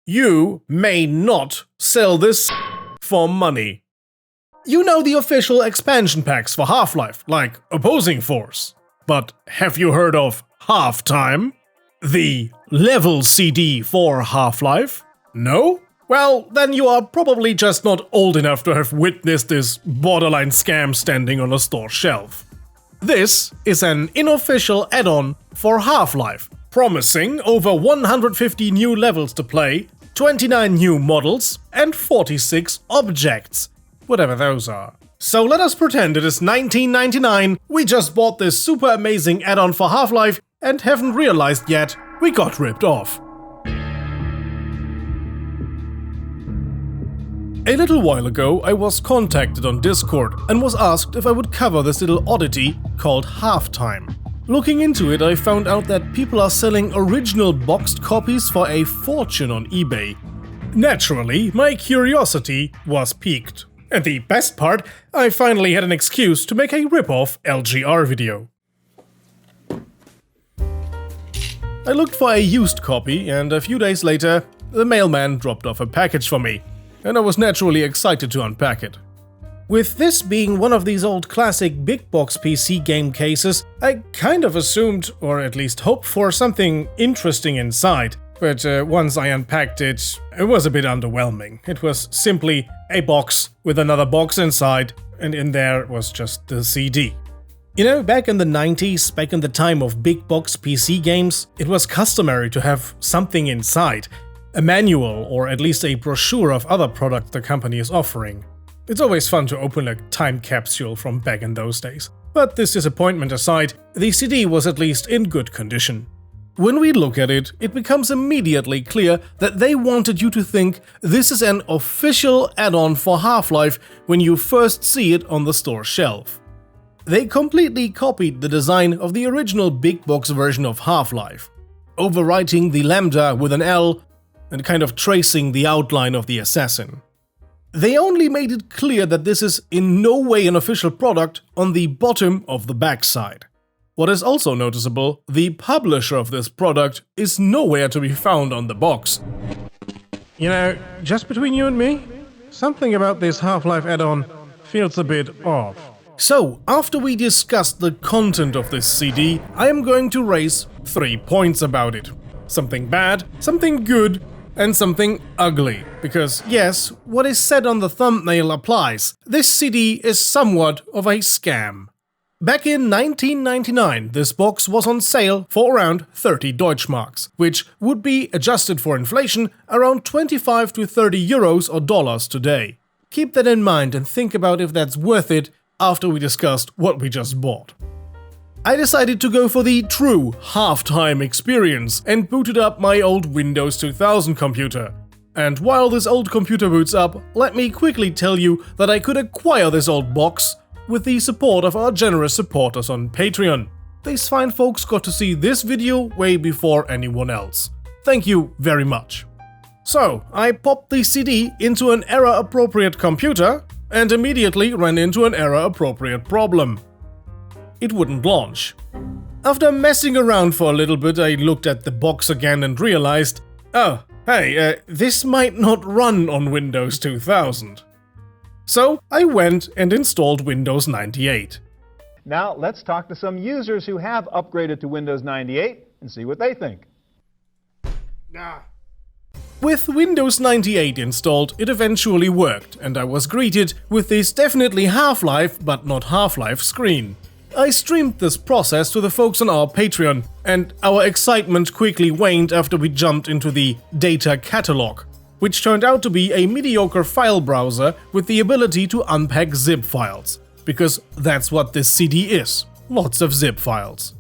you may not sell this for money. You know the official expansion packs for Half-Life, like Opposing Force. But have you heard of Halftime? The level CD for Half-Life? No? Well, then you are probably just not old enough to have witnessed this borderline scam standing on a store shelf. This is an unofficial add-on for Half-Life, promising over 150 new levels to play, 29 new models, and 46 objects, whatever those are. So let us pretend it is 1999, we just bought this super amazing add-on for Half-Life and haven't realized yet we got ripped off. A little while ago, I was contacted on Discord and was asked if I would cover this little oddity called Halftime. Looking into it, I found out that people are selling original boxed copies for a fortune on eBay. Naturally, my curiosity was piqued. And the best part, I finally had an excuse to make a rip-off LGR video. I looked for a used copy, and a few days later, the mailman dropped off a package for me, and I was naturally excited to unpack it. With this being one of these old classic big box PC game cases, I kind of assumed, or at least hoped for, something interesting inside. But once I unpacked it, it was a bit underwhelming. It was simply a box with another box inside, and in there was just the CD. You know, back in the 90s, back in the time of big box PC games, it was customary to have something inside. A manual, or at least a brochure of other products the company is offering. It's always fun to open a time capsule from back in those days. But this disappointment aside, the CD was at least in good condition. When we look at it, it becomes immediately clear that they wanted you to think this is an official add-on for Half-Life when you first see it on the store shelf. They completely copied the design of the original big box version of Half-Life, overwriting the lambda with an L and kind of tracing the outline of the assassin. They only made it clear that this is in no way an official product on the bottom of the backside. What is also noticeable, the publisher of this product is nowhere to be found on the box. You know, just between you and me, something about this Half-Life add-on feels a bit off. So, after we discussed the content of this CD, I am going to raise 3 points about it. Something bad, something good, and something ugly. Because yes, what is said on the thumbnail applies. This CD is somewhat of a scam. Back in 1999, this box was on sale for around 30 Deutschmarks, which would be, adjusted for inflation, around 25 to 30 euros or dollars today. Keep that in mind and think about if that's worth it after we discussed what we just bought. I decided to go for the true Halftime experience and booted up my old Windows 2000 computer. And while this old computer boots up, let me quickly tell you that I could acquire this old box with the support of our generous supporters on Patreon. These fine folks got to see this video way before anyone else. Thank you very much. So, I popped the CD into an error-appropriate computer and immediately ran into an error-appropriate problem. It wouldn't launch. After messing around for a little bit, I looked at the box again and realized, oh, hey, this might not run on Windows 2000. So I went and installed Windows 98. Now let's talk to some users who have upgraded to Windows 98 and see what they think. With Windows 98 installed, it eventually worked, and I was greeted with this definitely Half-Life but not Half-Life screen. I streamed this process to the folks on our Patreon, and our excitement quickly waned after we jumped into the data catalog, which turned out to be a mediocre file browser with the ability to unpack zip files, because that's what this CD is, lots of zip files.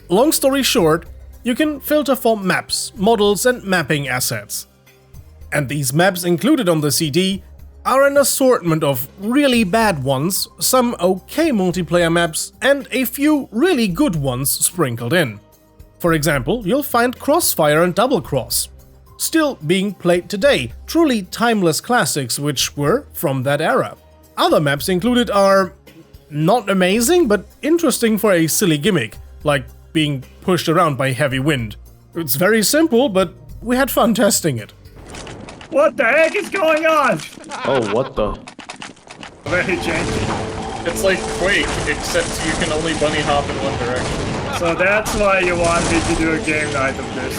Long story short, you can filter for maps, models and mapping assets. And these maps included on the CD are an assortment of really bad ones, some okay multiplayer maps, and a few really good ones sprinkled in. For example, you'll find Crossfire and Double Cross, still being played today, truly timeless classics which were from that era. Other maps included are not amazing, but interesting for a silly gimmick, like being pushed around by heavy wind. It's very simple, but we had fun testing it. What the heck is going on? Oh, what the? Very janky. It's like Quake, except you can only bunny hop in one direction. So that's why you want me to do a game night of this.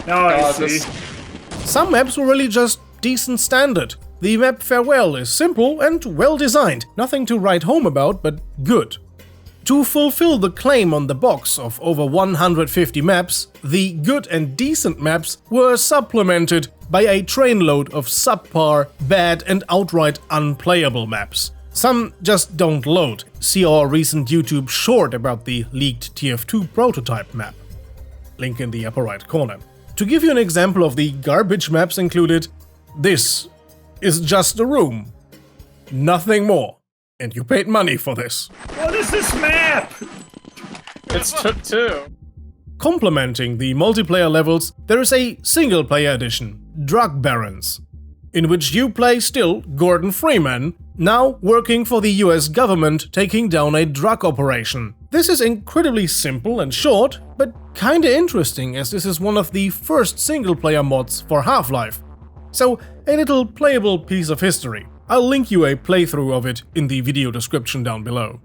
Now I see. Some maps were really just decent standard. The map Farewell is simple and well designed, nothing to write home about, but good. To fulfill the claim on the box of over 150 maps, the good and decent maps were supplemented by a trainload of subpar, bad and outright unplayable maps. Some just don't load. See our recent YouTube short about the leaked TF2 prototype map. Link in the upper right corner. To give you an example of the garbage maps included, this is just a room. Nothing more. And you paid money for this. What is this map? It's took two. Complementing the multiplayer levels, there is a single-player edition, Drug Barons, in which you play still Gordon Freeman, now working for the US government taking down a drug operation. This is incredibly simple and short, but kinda interesting as this is one of the first single-player mods for Half-Life. So, a little playable piece of history. I'll link you a playthrough of it in the video description down below.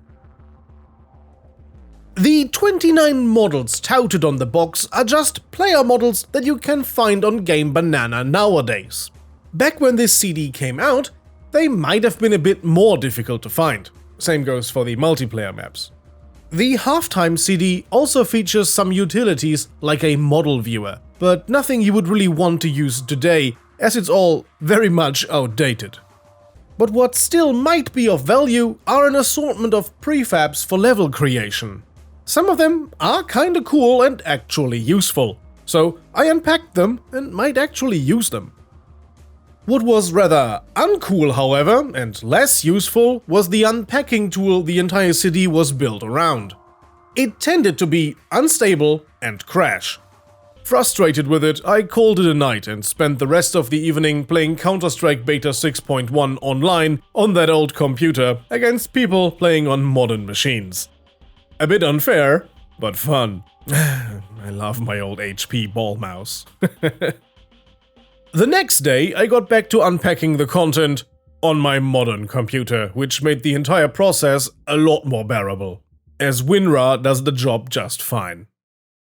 The 29 models touted on the box are just player models that you can find on Game Banana nowadays. Back when this CD came out, they might have been a bit more difficult to find. Same goes for the multiplayer maps. The Halftime CD also features some utilities like a model viewer, but nothing you would really want to use today, as it's all very much outdated. But what still might be of value are an assortment of prefabs for level creation. Some of them are kinda cool and actually useful, so I unpacked them and might actually use them. What was rather uncool, however, and less useful, was the unpacking tool the entire CD was built around. It tended to be unstable and crash. Frustrated with it, I called it a night and spent the rest of the evening playing Counter-Strike Beta 6.1 online on that old computer against people playing on modern machines. A bit unfair, but fun. I love my old HP ball mouse. The next day, I got back to unpacking the content on my modern computer, which made the entire process a lot more bearable, as WinRAR does the job just fine.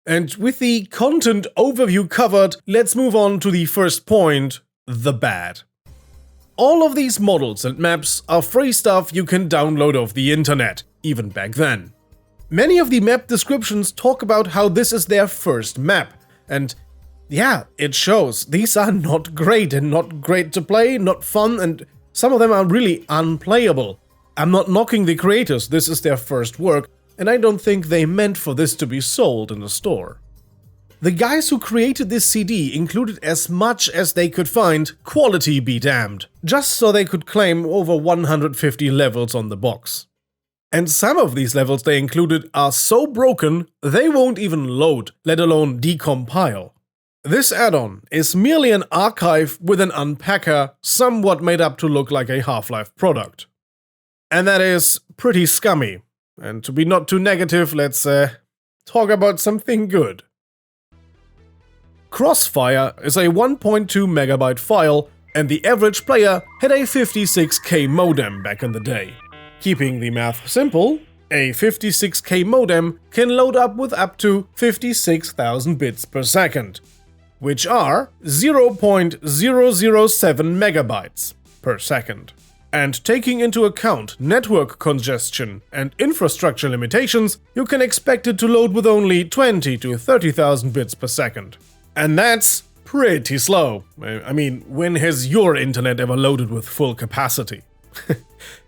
And with the content overview covered, let's move on to the first point, the bad. All of these models and maps are free stuff you can download off the internet, even back then. Many of the map descriptions talk about how this is their first map, and yeah, it shows. These are not great and not great to play, not fun, and some of them are really unplayable. I'm not knocking the creators, this is their first work, and I don't think they meant for this to be sold in a store. The guys who created this CD included as much as they could find, quality be damned, just so they could claim over 150 levels on the box. And some of these levels they included are so broken, they won't even load, let alone decompile. This add-on is merely an archive with an unpacker, somewhat made up to look like a Half-Life product. And that is pretty scummy. And to be not too negative, let's talk about something good. Crossfire is a 1.2 megabyte file, and the average player had a 56K modem back in the day. Keeping the math simple, a 56K modem can load up with up to 56,000 bits per second, which are 0.007 megabytes per second. And taking into account network congestion and infrastructure limitations, you can expect it to load with only 20 to 30,000 bits per second. And that's pretty slow. I mean, when has your internet ever loaded with full capacity?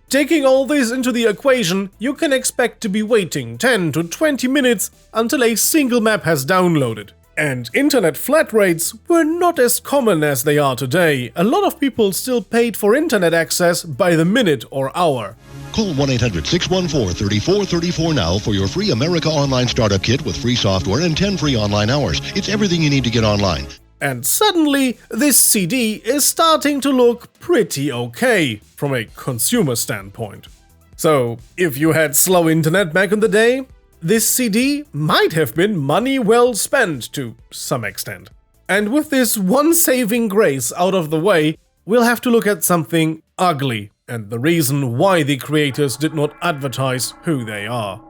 Taking all this into the equation, you can expect to be waiting 10 to 20 minutes until a single map has downloaded. And internet flat rates were not as common as they are today. A lot of people still paid for internet access by the minute or hour. Call 1-800-614-3434 now for your free America Online Startup Kit with free software and 10 free online hours. It's everything you need to get online. And suddenly, this CD is starting to look pretty okay from a consumer standpoint. So, if you had slow internet back in the day, this CD might have been money well spent to some extent. And with this one saving grace out of the way, we'll have to look at something ugly and the reason why the creators did not advertise who they are.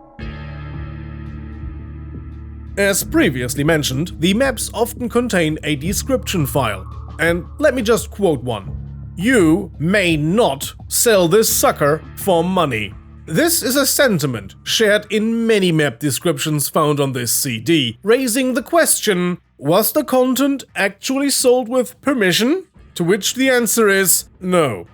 As previously mentioned, the maps often contain a description file. And let me just quote one. "You may not sell this sucker for money." This is a sentiment shared in many map descriptions found on this CD, raising the question, was the content actually sold with permission? To which the answer is no.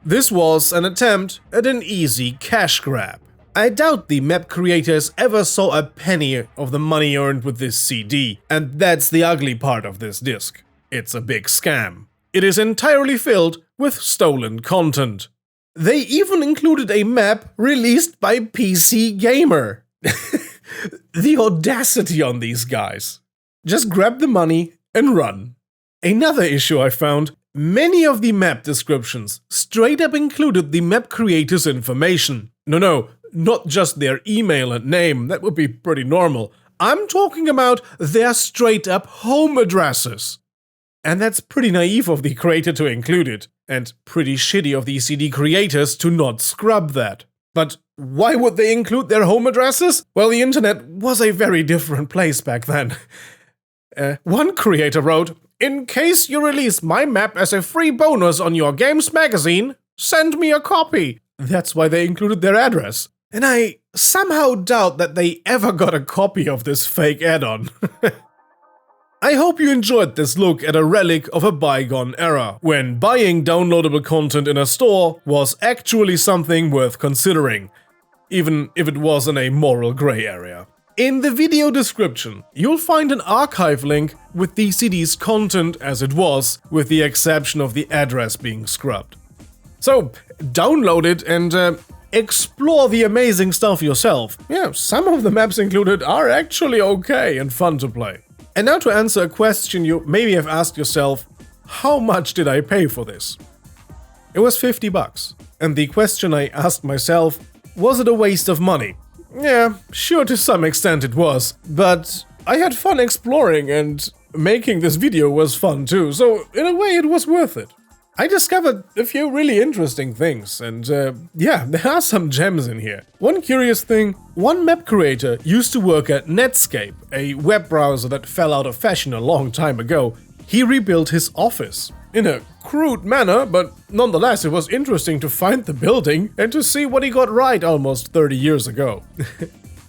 This was an attempt at an easy cash grab. I doubt the map creators ever saw a penny of the money earned with this CD, and that's the ugly part of this disc. It's a big scam. It is entirely filled with stolen content. They even included a map released by PC Gamer. The audacity on these guys. Just grab the money and run. Another issue I found, many of the map descriptions straight up included the map creator's information. No, not just their email and name, that would be pretty normal. I'm talking about their straight up home addresses. And that's pretty naive of the creator to include it, and pretty shitty of the CD creators to not scrub that. But why would they include their home addresses? Well, the internet was a very different place back then. One creator wrote, "In case you release my map as a free bonus on your games magazine, send me a copy." That's why they included their address. And I somehow doubt that they ever got a copy of this fake add-on. I hope you enjoyed this look at a relic of a bygone era, when buying downloadable content in a store was actually something worth considering, even if it was in a moral gray area. In the video description, you'll find an archive link with the CD's content as it was, with the exception of the address being scrubbed. So, download it and explore the amazing stuff yourself. Yeah, some of the maps included are actually okay and fun to play. And now to answer a question you maybe have asked yourself, how much did I pay for this? It was $50. And the question I asked myself, was it a waste of money? Yeah, sure, to some extent it was, but I had fun exploring and making this video was fun too, so in a way it was worth it. I discovered a few really interesting things, and yeah, there are some gems in here. One curious thing, one map creator used to work at Netscape, a web browser that fell out of fashion a long time ago. He rebuilt his office. In a crude manner, but nonetheless it was interesting to find the building and to see what he got right almost 30 years ago.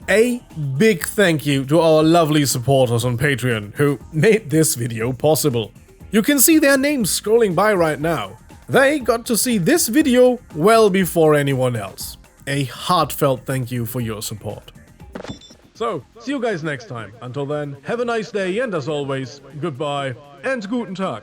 A big thank you to our lovely supporters on Patreon who made this video possible. You can see their names scrolling by right now. They got to see this video well before anyone else. A heartfelt thank you for your support. So, see you guys next time. Until then, have a nice day and as always, goodbye and guten Tag.